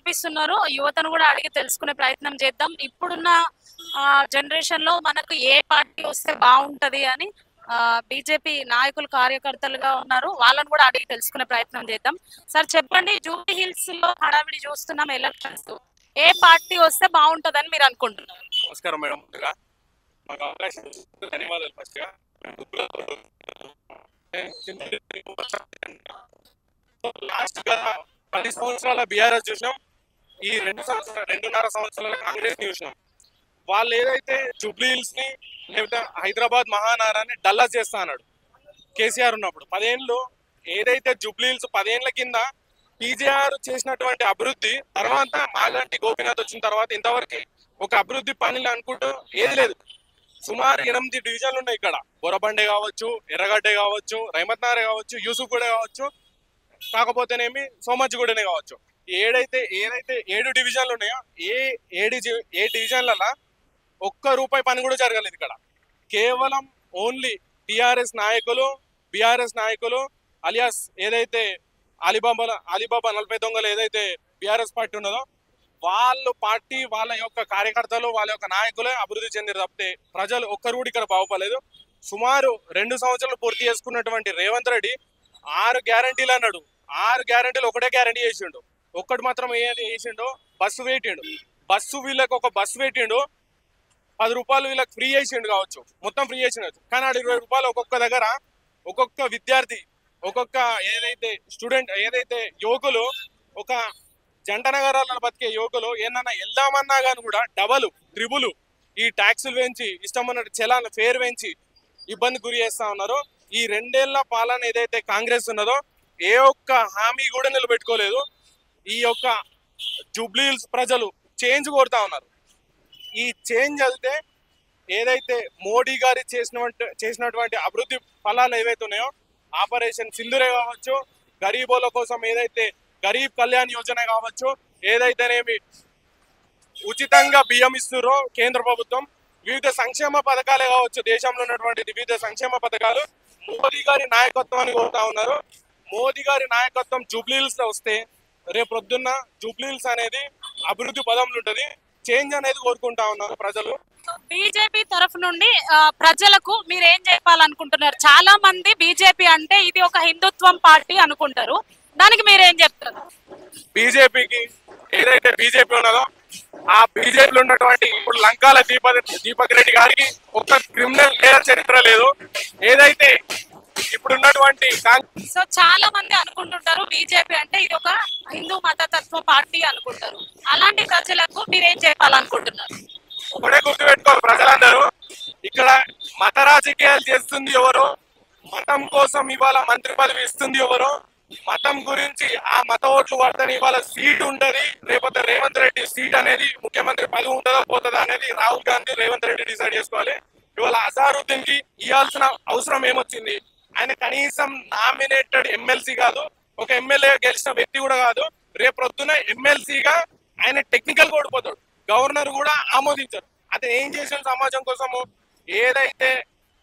కనిపిస్తున్నారు. యువతను కూడా అడిగి తెలుసుకునే ప్రయత్నం చేద్దాం. ఇప్పుడున్న జనరేషన్ లో మనకు ఏ పార్టీ వస్తే బాగుంటది అని బీజేపీ నాయకులు కార్యకర్తలుగా ఉన్నారు. వాళ్ళని కూడా అడిగి తెలుసుకునే ప్రయత్నం చేద్దాం. సార్ చెప్పండి, జూబ్లీ హిల్స్ లో హడావిడి చూస్తున్నాం ఎలక్షన్స్. ఏ పార్టీ వస్తే బాగుంటదని మీరు అనుకుంటున్నారు? నమస్కారం మేడం. ముందుగా మాకు అవకాశం ఇచ్చినందుకు ధన్యవాదాలు. ఫస్ట్ గా లాస్ట్ గా 10 సంవత్సరాల బీఆర్ఎస్ చూసినాం, ఈ 2.5 సంవత్సరాల కాంగ్రెస్ ని చూసినాం. వాళ్ళు ఏదైతే జూబ్లీ హిల్స్ ని లేకపోతే హైదరాబాద్ మహానగరాన్ని డల్లా చేస్తా అన్నాడు కేసీఆర్ ఉన్నప్పుడు 10 ఏళ్ళు. ఏదైతే జూబ్లీ హిల్స్ 10 ఏళ్ల కింద పీజేఆర్ చేసినటువంటి అభివృద్ధి తర్వాత మాలాంటి గోపీనాథ్ వచ్చిన తర్వాత ఇంతవరకు ఒక అభివృద్ధి పనులు అనుకుంటూ ఏది లేదు. సుమారు 8 డివిజన్లు ఉన్నాయి ఇక్కడ. బొరబండే కావచ్చు, ఎర్రగడ్డ కావచ్చు, రహమత్ నగర్ కావచ్చు, యూసుఫ్ గూడ కావచ్చు, కాకపోతేనేమి సోమజ్జిగూడనే కావచ్చు. ఏదైతే 7 డివిజన్లు ఉన్నాయో ఏ డివిజన్లలో ఒక్క రూపాయి పని కూడా జరగలేదు ఇక్కడ. కేవలం ఓన్లీ టిఆర్ఎస్ నాయకులు, బీఆర్ఎస్ నాయకులు అలియాస్ ఏదైతే అలీబాబా 40 దొంగలు ఏదైతే బీఆర్ఎస్ పార్టీ ఉన్నదో వాళ్ళు పార్టీ వాళ్ళ యొక్క కార్యకర్తలు వాళ్ళ యొక్క నాయకులే అభివృద్ధి చెందిరు తప్పితే ప్రజలు ఒక్కరు కూడా ఇక్కడ బాగుపడలేదు. సుమారు 2 సంవత్సరాలు పూర్తి చేసుకున్నటువంటి రేవంత్ రెడ్డి 6 గ్యారంటీలు అన్నాడు. 6 గ్యారంటీలు ఒకటే గ్యారంటీ చేసిండు. ఒక్కటి మాత్రం ఏది చేసిండు, బస్సు పెట్టిండు. వీళ్ళకి ఒక బస్సు పెట్టిండు. 10 రూపాయలు వీళ్ళకి ఫ్రీ చేసిండు కావచ్చు, మొత్తం ఫ్రీ చేసిండు. కానీ 20 రూపాయలు ఒక్కొక్క దగ్గర ఒక్కొక్క విద్యార్థి, ఒక్కొక్క ఏదైతే స్టూడెంట్, ఏదైతే యువకులు, ఒక జంట నగరాలను బతికే యువకులు ఏమన్నా వెళ్దామన్నా కానీ కూడా డబలు ట్రిబుల్ ఈ ట్యాక్సులు వేయించి ఇష్టం ఉన్నట్టు చలాన్ ఫేర్ వేయించి ఇబ్బంది గురి చేస్తా ఉన్నారు. ఈ 2 ఏళ్ల పాలన ఏదైతే కాంగ్రెస్ ఉన్నదో ఏ ఒక్క హామీ కూడా నిలబెట్టుకోలేదు. ఈ యొక్క జూబ్లీ హిల్స్ ప్రజలు చేంజ్ కోరుతా ఉన్నారు. ఈ చేంజ్ అయితే ఏదైతే మోడీ గారి చేసినటువంటి అభివృద్ధి ఫలాలు ఏవైతే ఉన్నాయో, ఆపరేషన్ సింధూరే కావచ్చు, గరీబోల కోసం ఏదైతే గరీబ్ కళ్యాణ్ యోజన కావచ్చు, ఏదైతేనేమి ఉచితంగా బియ్యం ఇస్తున్నారో కేంద్ర ప్రభుత్వం, వివిధ సంక్షేమ పథకాలే కావచ్చు, దేశంలో ఉన్నటువంటి వివిధ సంక్షేమ పథకాలు మోదీ గారి నాయకత్వాన్ని కోరుతా ఉన్నారు. మోదీ గారి నాయకత్వం జూబ్లీ హిల్స్ లో వస్తే రేపు పొద్దున్న జూబ్లీ హిల్స్ అనేది అభివృద్ధి పదంలో ఉంటది. చేంజ్ అనేది కోరుకుంటా ఉన్నారు ప్రజలు. బీజేపీ తరఫు నుండి ప్రజలకు మీరు ఏం చెప్పాలనుకుంటున్నారు? చాలా మంది బీజేపీ అంటే ఇది ఒక హిందుత్వం పార్టీ అనుకుంటారు, దానికి మీరేం చెప్తారు? బీజేపీకి ఏదైతే బీజేపీ ఉన్నదో ఆ బీజేపీలో ఉన్నటువంటి ఇప్పుడు లంకాల దీపక్ రెడ్డి గారికి ఒక్క క్రిమినల్ చరిత్ర లేదు. ఏదైతే ఇప్పుడు ఉన్నటువంటి సో చాలా మంది అనుకుంటుంటారు బీజేపీ అంటే ఇది ఒక హిందూ మతతత్వ పార్టీ అనుకుంటారు. అలాంటి ప్రజలకు మీరేం చెప్పాలనుకుంటున్నారు? ఒకటే గుర్తుపెట్టుకోవాలి ప్రజలందరూ, ఇక్కడ మత రాజకీయాలు చేస్తుంది ఎవరు, మతం కోసం ఇవాళ మంత్రి పదవి ఇస్తుంది ఎవరు, మతం గురించి ఆ మత ఓట్లు పడితే ఇవాళ సీట్ ఉంటది, లేకపోతే రేవంత్ రెడ్డి సీట్ అనేది ముఖ్యమంత్రి పదవి ఉంటుందా పోతుందా అనేది రాహుల్ గాంధీ రేవంత్ రెడ్డి డిసైడ్ చేసుకోవాలి. ఇవాళ అజారుద్దీన్ కి ఇవ్వాల్సిన అవసరం ఏమొచ్చింది? ఆయన కనీసం నామినేటెడ్ ఎమ్మెల్సీ కాదు, ఒక ఎమ్మెల్యే గెలిచిన వ్యక్తి కూడా కాదు. రేపు పొద్దున ఎమ్మెల్సీగా ఆయన టెక్నికల్ ఓడిపోతాడు, గవర్నర్ కూడా ఆమోదించారు. అతను ఏం చేసిన సమాజం కోసము? ఏదైతే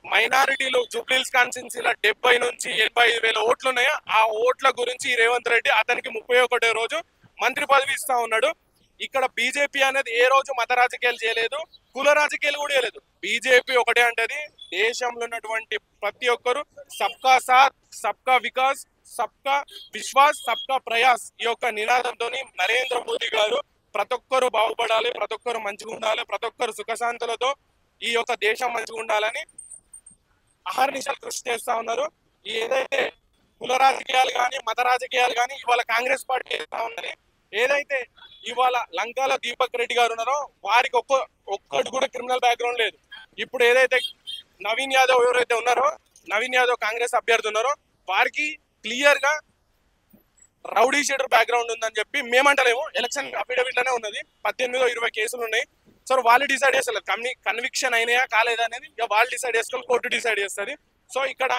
మైనారిటీలు జూబ్లీ హిల్స్ కాన్స్టిట్యున్సీలో 70 నుంచి 85 వేల ఓట్లు ఉన్నాయో ఆ ఓట్ల గురించి రేవంత్ రెడ్డి అతనికి 31వ రోజు మంత్రి పదవి ఇస్తా ఉన్నాడు. ఇక్కడ బీజేపీ అనేది ఏ రోజు మత రాజకీయాలు చేయలేదు, కుల రాజకీయాలు కూడా చేయలేదు. బీజేపీ ఒకటే అంటది, దేశంలో ఉన్నటువంటి ప్రతి ఒక్కరు సబ్కా సాత్, సబ్కా వికాస్, సబ్కా విశ్వాస్, సబ్కా ప్రయాస్ ఈ యొక్క నినాదంతో నరేంద్ర మోదీ గారు ప్రతి ఒక్కరు బాగుపడాలి, ప్రతి ఒక్కరు మంచిగా ఉండాలి, ప్రతి ఒక్కరు సుఖశాంతులతో ఈ యొక్క దేశం మంచిగా ఉండాలని అహర్నిశలు కృషి చేస్తా ఉన్నారు. ఏదైతే కుల రాజకీయాలు కానీ మత రాజకీయాలు కానీ ఇవాళ కాంగ్రెస్ పార్టీ చేస్తా ఉన్నది. ఏదైతే ఇవాళ లంకాల దీపక్ రెడ్డి గారు ఉన్నారో వారికి ఒక్కటి కూడా క్రిమినల్ బ్యాక్గ్రౌండ్ లేదు. ఇప్పుడు ఏదైతే నవీన్ యాదవ్ ఎవరైతే ఉన్నారో, నవీన్ యాదవ్ కాంగ్రెస్ అభ్యర్థి ఉన్నారో వారికి క్లియర్ గా రౌడీ షీటర్ బ్యాక్గ్రౌండ్ ఉందని చెప్పి మేమంటలేము, ఎలక్షన్ అఫిడవిట్ లోనే ఉన్నది. 18-20 కేసులు ఉన్నాయి. సో వాళ్ళు డిసైడ్ చేస్తారు కన్విక్షన్ అయినాయా కాలేదా అనేది వాళ్ళు డిసైడ్ చేసుకోవాలి, కోర్టు డిసైడ్ చేస్తుంది. సో ఇక్కడ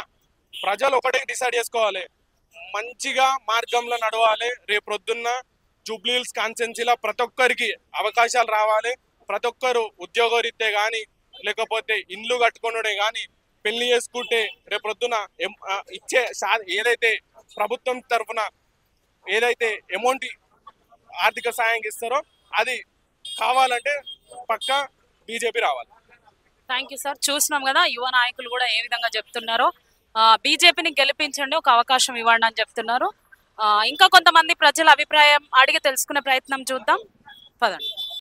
ప్రజలు ఒకటే డిసైడ్ చేసుకోవాలి, మంచిగా మార్గంలో నడవాలి. రేపు పొద్దున్న జూబ్లీ హిల్స్ కాన్స్టిట్యున్సీలో ప్రతి ఒక్కరికి అవకాశాలు రావాలి. ప్రతి ఒక్కరు ఉద్యోగరీత్యా కానీ లేకపోతే ఇండ్లు కట్టుకునే కానీ పెళ్లి చేసుకుంటే రేపు పొద్దున ఇచ్చే ఏదైతే ప్రభుత్వం తరఫున ఏదైతే అమౌంట్ ఆర్థిక సాయం ఇస్తారో అది కావాలంటే పక్కా బీజేపీ రావాలి. Thank you sir. చూసినాం కదా యువ నాయకులు కూడా ఏ విధంగా చెప్తున్నారో. బీజేపీని గెలిపించండి, ఒక అవకాశం ఇవ్వండి అని చెప్తున్నారు. ఇంకా కొంతమంది ప్రజల అభిప్రాయం అడిగి తెలుసుకునే ప్రయత్నం చూద్దాం, పదండి.